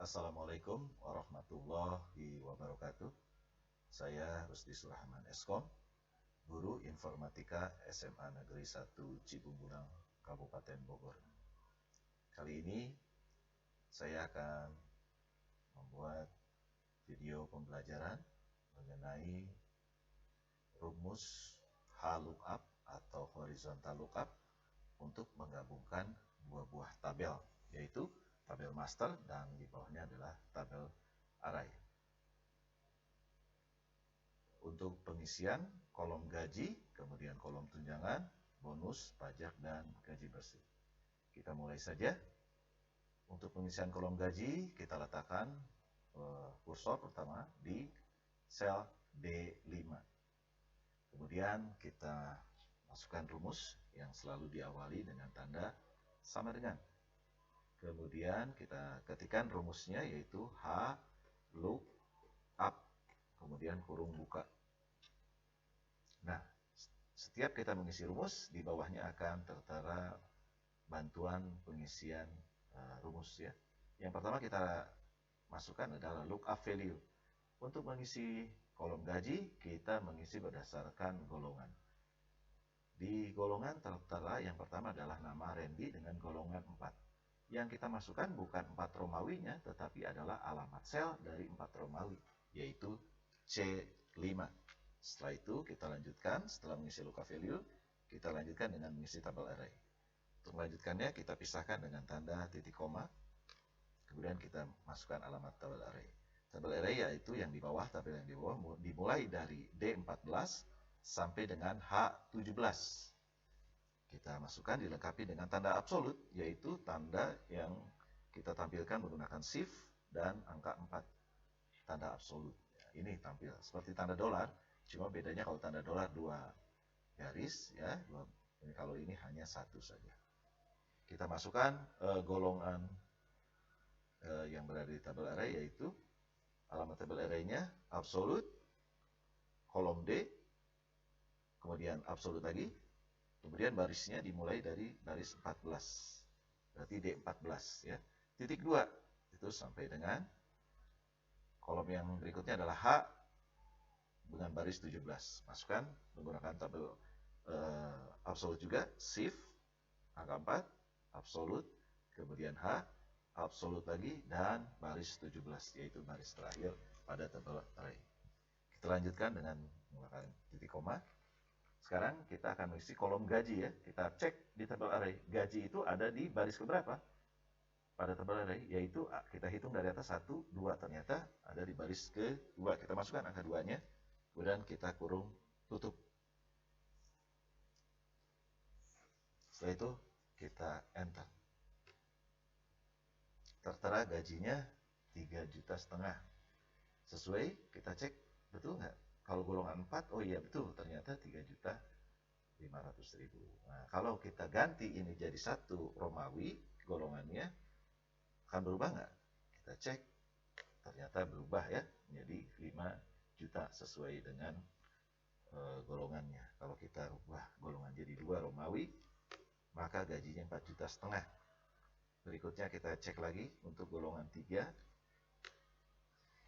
Assalamualaikum warahmatullahi wabarakatuh. Saya Rusdi Surahman Eskom, Guru Informatika SMA Negeri 1 Cibunggulang, Kabupaten Bogor. Kali ini saya akan membuat video pembelajaran mengenai rumus HLOOKUP atau horizontal lookup untuk menggabungkan dua buah tabel, yaitu tabel master dan di bawahnya adalah tabel array. Untuk pengisian kolom gaji, kemudian kolom tunjangan, bonus, pajak, dan gaji bersih. Kita mulai saja. Untuk pengisian kolom gaji, kita letakkan kursor pertama di sel D5. Kemudian kita masukkan rumus yang selalu diawali dengan tanda sama dengan. Kemudian kita ketikkan rumusnya, yaitu HLOOKUP, kemudian kurung buka. Nah, setiap kita mengisi rumus, di bawahnya akan tertera bantuan pengisian rumus ya. Yang pertama kita masukkan adalah lookup value. Untuk mengisi kolom gaji, kita mengisi berdasarkan golongan. Di golongan tertera yang pertama adalah nama Randy dengan golongan 4. Yang kita masukkan bukan 4 Romawinya, tetapi adalah alamat sel dari 4 Romawi, yaitu C5. Setelah itu kita lanjutkan, setelah mengisi lookup value, kita lanjutkan dengan mengisi tabel array. Untuk melanjutkannya, kita pisahkan dengan tanda titik koma, kemudian kita masukkan alamat tabel array. Tabel array yaitu yang di bawah, tabel yang di bawah dimulai dari D14 sampai dengan H17. Kita masukkan, dilengkapi dengan tanda absolut, yaitu tanda yang kita tampilkan menggunakan shift dan angka 4. Tanda absolut. Ya, ini tampil seperti tanda dolar, cuma bedanya kalau tanda dolar 2 garis, ya. Kalau ini hanya 1 saja. Kita masukkan golongan yang berada di tabel array, yaitu alamat tabel array-nya absolut, kolom D, kemudian absolut lagi, kemudian barisnya dimulai dari baris 14, berarti D14 ya. Titik 2 itu sampai dengan kolom yang berikutnya adalah H dengan baris 17. Masukkan menggunakan tabel absolut juga, shift, angka 4, absolut, kemudian H, absolut lagi, dan baris 17, yaitu baris terakhir pada tabel array. Kita lanjutkan dengan menggunakan titik koma. Sekarang kita akan mengisi kolom gaji ya. Kita cek di tabel array. Gaji itu ada di baris keberapa? Pada tabel array, yaitu kita hitung dari atas 1, 2. Ternyata ada di baris kedua. Kita masukkan angka 2-nya. Kemudian kita kurung tutup. Setelah itu kita enter. Tertera gajinya 3,5 juta. Sesuai, kita cek betul nggak? Kalau golongan 4, oh iya betul, ternyata 3.500.000. Nah, kalau kita ganti ini jadi 1 Romawi, golongannya akan berubah nggak? Kita cek, ternyata berubah ya, menjadi 5 juta sesuai dengan golongannya. Kalau kita ubah golongan jadi 2 Romawi, maka gajinya 4,5 juta. Berikutnya kita cek lagi untuk golongan 3,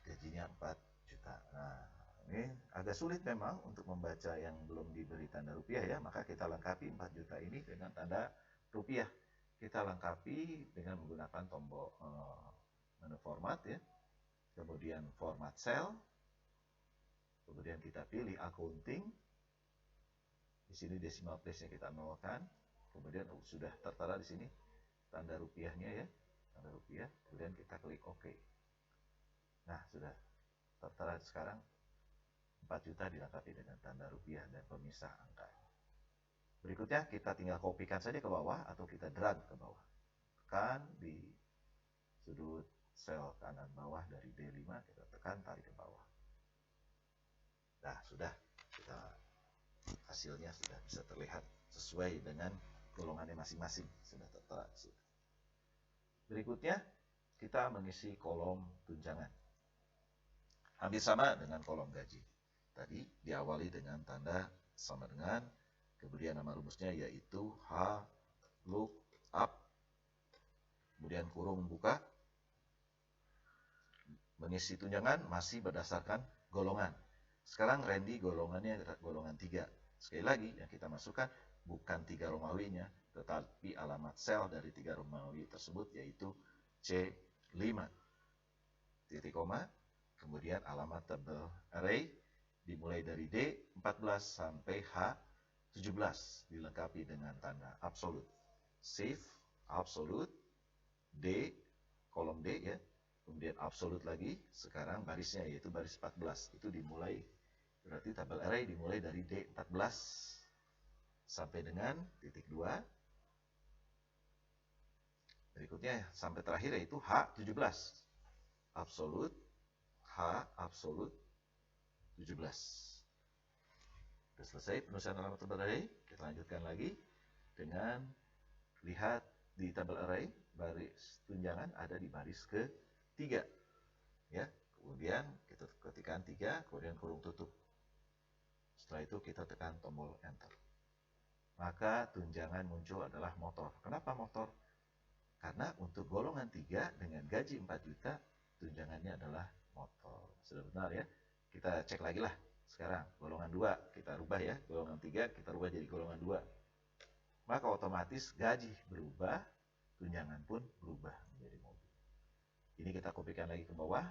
gajinya 4 juta. Nah, ini agak sulit memang untuk membaca yang belum diberi tanda rupiah ya, maka kita lengkapi 4 juta ini dengan tanda rupiah. Kita lengkapi dengan menggunakan tombol menu format ya, kemudian format cell, kemudian kita pilih accounting. Di sini decimal place-nya kita nolkan, kemudian sudah tertera di sini tanda rupiahnya ya, tanda rupiah, kemudian kita klik OK. Nah, sudah tertera sekarang 4 juta dilengkapi dengan tanda rupiah dan pemisah angka. Berikutnya kita tinggal kopikan saja ke bawah atau kita drag ke bawah. Tekan di sudut sel kanan bawah dari D5, kita tekan, tarik ke bawah. Nah, sudah, hasilnya sudah bisa terlihat sesuai dengan golongannya masing-masing, sudah tertera. Berikutnya kita mengisi kolom tunjangan. Hampir sama dengan kolom gaji. Tadi diawali dengan tanda sama dengan, kemudian nama rumusnya yaitu HLOOKUP, kemudian kurung buka, Pengisi tunjangan masih berdasarkan golongan. Sekarang Randy golongannya golongan 3. Sekali lagi yang kita masukkan bukan 3 Romawinya, tetapi alamat sel dari 3 Romawi tersebut yaitu C5. Titik koma, kemudian alamat tabel array dimulai dari D14 sampai H17 dilengkapi dengan tanda absolut. Save, absolut, D, kolom D ya, kemudian absolut lagi, sekarang barisnya yaitu baris 14, itu dimulai, berarti tabel array dimulai dari D14 sampai dengan titik 2, berikutnya sampai terakhir yaitu H17, absolut, H, absolut, 17. Sudah selesai penulisan alamat tabel array, kita lanjutkan lagi dengan lihat di tabel array, baris tunjangan ada di baris ke-3. Ya, kemudian kita ketikkan 3, kemudian kurung tutup. Setelah itu kita tekan tombol enter. Maka tunjangan muncul adalah motor. Kenapa motor? Karena untuk golongan 3 dengan gaji 4 juta, tunjangannya adalah motor. Sudah benar ya? Kita cek lagi lah. Sekarang golongan 2 kita rubah ya. Golongan 3 kita rubah jadi golongan 2. Maka otomatis gaji berubah, tunjangan pun berubah menjadi mobil. Ini kita kopikan lagi ke bawah.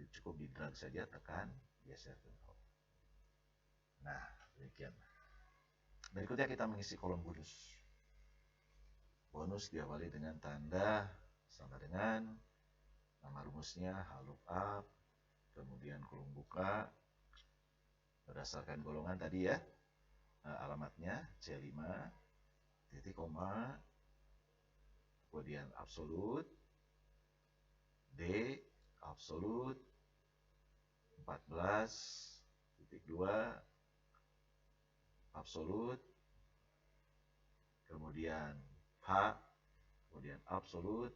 Cukup di drag saja, tekan, geser ke bawah. Nah, demikian. Berikutnya kita mengisi kolom bonus. Bonus diawali dengan tanda sama dengan nama rumusnya, lookup, kemudian kolom buka, berdasarkan golongan tadi ya, alamatnya C5, titik koma, kemudian absolut, D, absolut, 14, titik 2, absolut, kemudian H, kemudian absolut,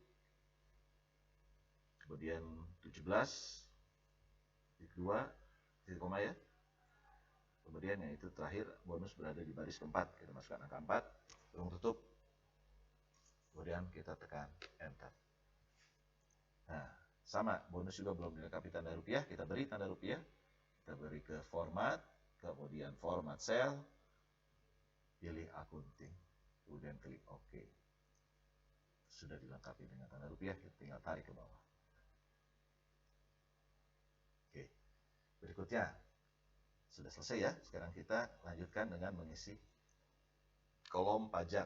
kemudian 17, titik 2, titik koma ya, kemudian yang itu terakhir bonus berada di baris keempat, kita masukkan angka 4, kurung tutup, kemudian kita tekan enter. Nah, sama, bonus juga belum dilengkapi tanda rupiah, kita beri tanda rupiah, kita beri ke format, kemudian format cell, pilih akunting, kemudian klik OK. Sudah dilengkapi dengan tanda rupiah, kita tinggal tarik ke bawah. Oke, berikutnya sudah selesai ya. Sekarang kita lanjutkan dengan mengisi kolom pajak.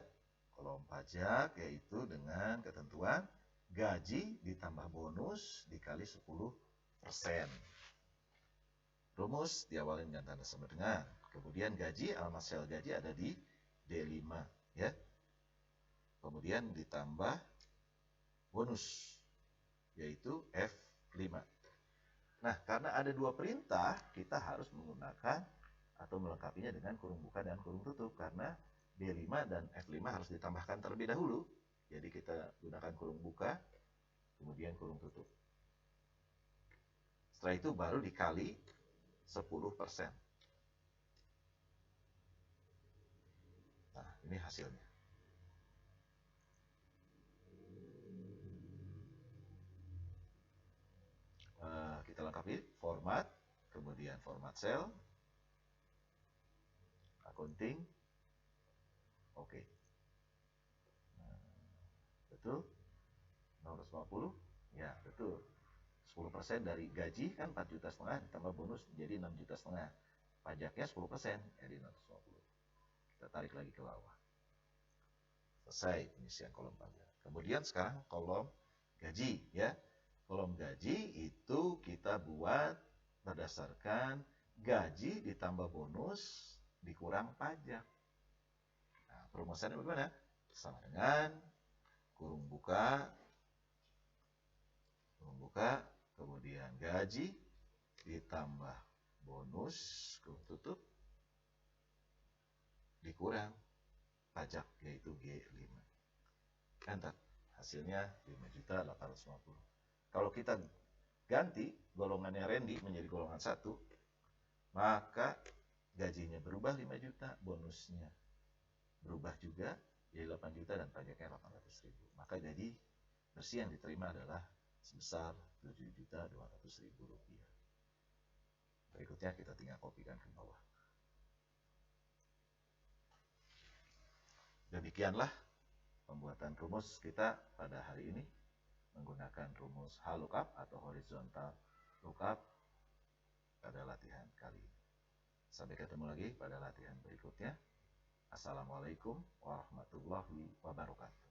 Kolom pajak yaitu dengan ketentuan gaji ditambah bonus dikali 10%. Rumus diawali dengan tanda sama dengan, kemudian gaji, alamat sel gaji ada di D5 ya. Kemudian ditambah bonus yaitu F5. Nah, karena ada dua perintah, kita harus menggunakan atau melengkapinya dengan kurung buka dan kurung tutup, karena D5 dan F5 harus ditambahkan terlebih dahulu. Jadi kita gunakan kurung buka, kemudian kurung tutup. Setelah itu baru dikali 10%. Nah, ini hasilnya. Kita lengkapi format, kemudian format cell, akunting, oke. Nah, betul? 650? Ya, betul. 10% dari gaji kan 4,5 juta ditambah bonus menjadi 6,5 juta. Pajaknya 10%, jadi 650. Kita tarik lagi ke bawah. Selesai pengisian kolom pajak. Kemudian sekarang kolom gaji ya. Kolom gaji itu kita buat berdasarkan gaji ditambah bonus dikurang pajak. Nah, perumusannya bagaimana? Sama dengan kurung buka, kemudian gaji ditambah bonus, kurung tutup, dikurang pajak yaitu G5. Enter. Hasilnya 5.850. Kalau kita ganti golongannya Randy menjadi golongan 1, maka gajinya berubah 5 juta, bonusnya berubah juga jadi 8 juta dan pajaknya 800.000. Maka gaji bersih yang diterima adalah sebesar Rp7.200.000. Berikutnya kita tinggal kopikan ke bawah. Demikianlah pembuatan rumus kita pada hari ini menggunakan rumus HLOOKUP atau horizontal lookup pada latihan kali ini. Sampai ketemu lagi pada latihan berikutnya. Assalamualaikum warahmatullahi wabarakatuh.